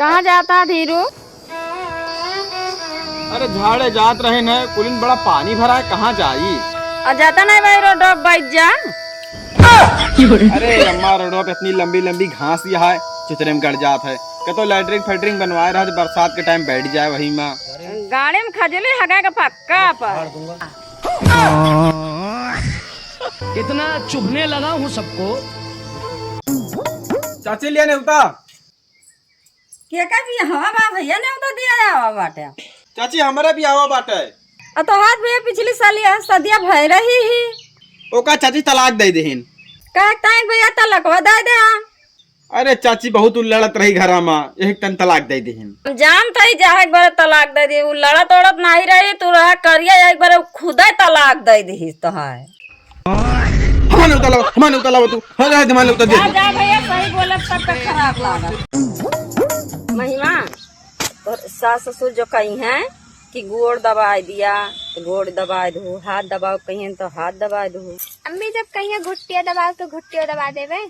कहाँ जाता धीरू? अरे झाड़े जात रहे न, कुलिन बड़ा पानी भरा है, कहाँ जाई? जाता नहीं भाई रोड बैठ जा। अरे अम्मा रोडवा पे इतनी लंबी लंबी घास यहाँ है, चितरे में गड़ जात है। तो लैटरिन फैटरिंग बनवाए रहा, बरसात के टाइम बैठ जाए वही में। गाड़ी में खजली हगा का पक्का पर। इतना चुभने लगा हूँ सबको। चाची लिया नेवता। क्या का भी हवा बा भैया ने तो दिया हवा बाटे। चाची हमारे भी हवा बाटे। तो हाथ भैया पिछली सदिया भय रही ही। ओका चाची तलाक दे देहिन। का टाइम भैया तलाकवा दे दे। अरे चाची बहुत लड़त रही घरा में, एक तन तलाक दे देहिन। जानता ही जा एक बार तलाक दे दी, उ लड़त ओड़त नहीं रही, तू रहा करिया एक बार खुदा तलाक दे दी तो है। हमारे उताला तू। अरे हमारे उतार दे। जा भैया सही बोला, सब का खराब लागत। महिमा तो सास ससुर जो कही हैं कि गोड़ दबा दिया तो गोड़ दबा दो, हाथ दबाओ कहीं तो हाथ दबा दो। अम्मी जब कहीं घुट्टियाँ दबाओ तो घुट्टियाँ दबा देवे।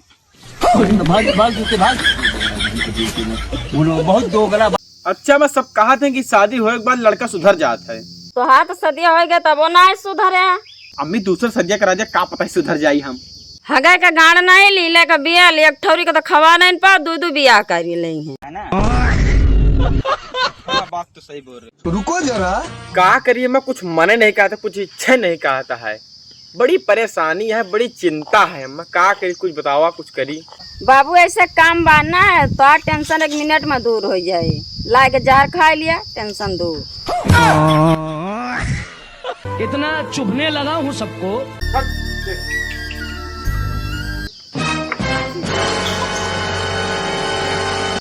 बहुत दोगला। अच्छा मैं सब कहा थे कि शादी होने के बाद लड़का सुधर जाता है। तो हाथ सदिया हो गया तब वो ना सुधरे। अम्मी दूसरा सदिया करा जाए, का पता सुधर जाई हम। हगा का गाड़ नहीं लीले का बिया ले, एक ठौरी का तो खवा नहीं पा, दू बिया करी ले हैं। बात तो सही बोल रहे। तो रुको जरा, क्या करिए, मैं कुछ मने नहीं कहता, कुछ इच्छा नहीं कहता है। बड़ी परेशानी है, बड़ी चिंता है, मैं क्या करी, कुछ बतावा, कुछ करी। बाबू ऐसे काम बाना है तो टेंशन 1 मिनट में दूर हो जाए। ला के जहर खा लिया, टेंशन दूर। इतना चुभने लगा हूँ सबको।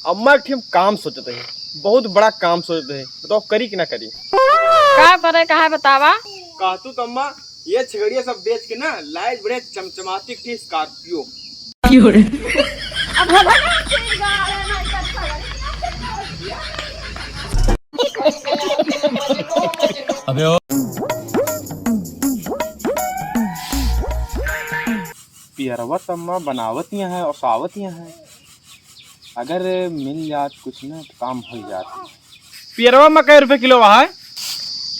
अम्मा एक काम सोचते हैं, बहुत बड़ा काम सोचते हैं, बताओ करी कि ना करी। का करे कहा बतावा। कहतू तो अम्मा ये छिगड़िया सब बेच के ना लाइट बड़े चमचमाती थी स्कॉर्पियो। अबे पियरवा अम्मा बनावतियाँ हैं और सावतियाँ हैं, अगर मिल जात कुछ ना तो काम हो जात। पियरवा में कै रुपए किलो है?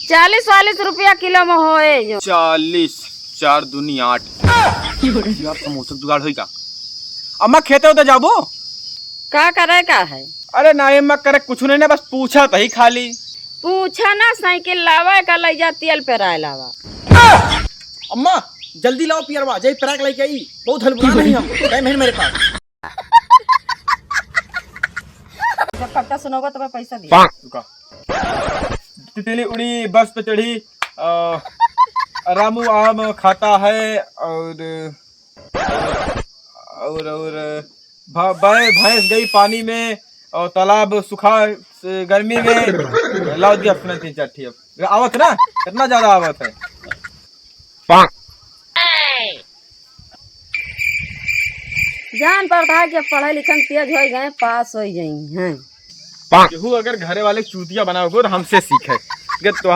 40-40 रुपया किलो में होए जो। 40 4 दूनी 8 यार समोसा जुगाड़ होई का। अम्मा खेते होते जाबो। का करे का है? अरे ना अम्मा करे कुछ नहीं, बस पूछा था ही खाली। पूछा ना, साइकिल लावा का ले जा, तेल पे राय लावा। अम्मा जल्दी लाओ पियरवा, जय पराग लेके आई, बहुत हलवा नहीं हम, टाइम है मेरे पास। जब कट्टा सुनोगा तो मैं पैसा दिया। रुका। तितली उड़ी, बस पे चढ़ी, रामू आम खाता है और भैंस गई पानी में और तालाब सुखा गर्मी में। लाओ दिया अपना 3-4 अब आवत ना, कितना ज्यादा आवत है। जान पड़ता कि पढ़े लिखन तेज हो गए, पास हो गई हैं। केहू अगर घरे वाले चूतिया बनाओगे हमसे सीखे, तो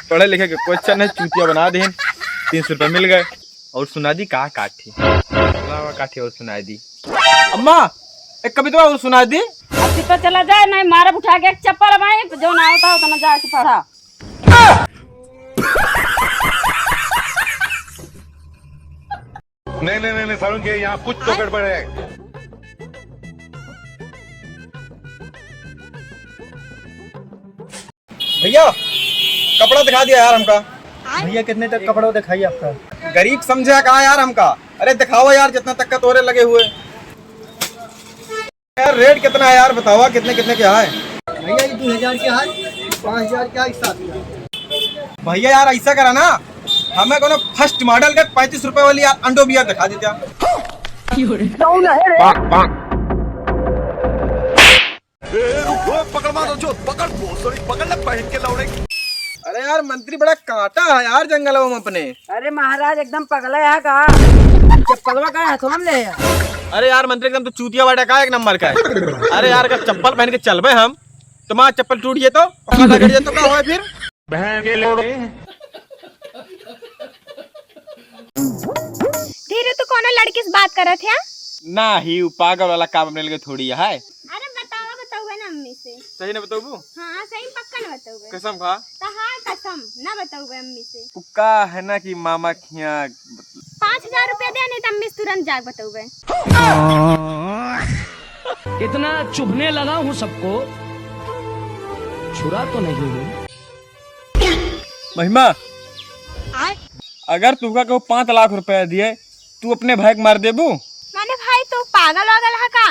पढ़े लिखे के क्वेश्चन है, चूतिया बना दे। 300 रुपए मिल गए। और सुना दी का काठी काठी और सुना दी। अम्मा एक कविता और सुना दी। अब तो चला जाए, नहीं मारे उठा के एक चप्पल भाई, जो ना होता हो तो ना जाके पढ़ा। नहीं सारुण के यहाँ कुछ तो गड़बड़ है। भैया कपड़ा दिखा दिया यार हमका। भैया कितने तक कपड़ा दिखाइए आपका? गरीब समझा कहा यार हमका। अरे दिखाओ यार, जितना तक का तोरे लगे हुए यार। रेट कितना है यार, बताओ कितने कितने क्या है? भैया ये 2000 के है, 5000 का, 7। भैया यार ऐसा करा ना, हमें कोनो फर्स्ट मॉडल का 35 रुपए वाली यार अंडो बियर दिखा देते। पकड़ पहन के लौड़े। अरे यार मंत्री बड़ा कांटा है यार जंगलों में अपने। अरे महाराज एकदम पगला है का। चप्पलवा का है थोड़ा ले। अरे यार मंत्री एकदम तो चूतिया वाटा का एक नंबर का है। अरे यार अगर चप्पल पहन के चलबे हम, तुम्हारा चप्पल टूट जाए तो क्या होए फिर? बहन के लोड़े। धीरे तो कौन लड़की से बात कर रहे थे? ना ही पागल वाला काम अपने लगे थोड़ी है। अरे बताओ ना अम्मी से। सही न बताऊ हाँ सही पक्का न बताऊबे। कसम खा तो हाँ कसम न बताऊबे अम्मी से। का है ना कि मामा खिया 5000 रुपया दे नहीं तो अम्मी से तुरंत जाग बताऊबे। इतना चुभने लगा हूँ सबको, छुरा तो नहीं हूँ। महिमा अगर तुका को 5 लाख रुपया दिए तू अपने भाई को मार देबू? मैंने भाई तू पागल वागल है का?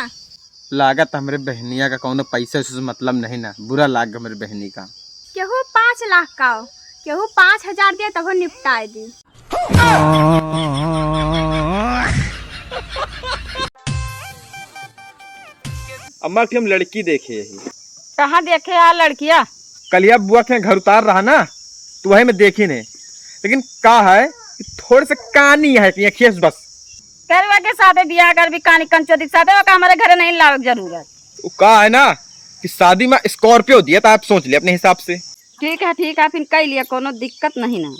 लागत हमरे बहनिया का कौनो पैसा से मतलब नहीं ना, बुरा लाग हमरे बहनी का। केहू 5 लाख का हो, केहू 5000 दे तब निपटाए दी। अम्मा कि हम लड़की देखे यही। कहाँ देखे यार लड़किया? कलिया बुआ के घर उतार रहा ना तो वही में देखी नहीं, लेकिन का है कि थोड़े से कानी है कि खेस बस करवा के साथे बियाह कर भी कानी कंचोदी के साथे का हमारे घरे नहीं लाग जरूरत। वो का है ना कि शादी में स्कॉर्पियो दिया था, आप सोच लिया अपने हिसाब से। ठीक है फिर कह लिया, कोनो दिक्कत नहीं ना।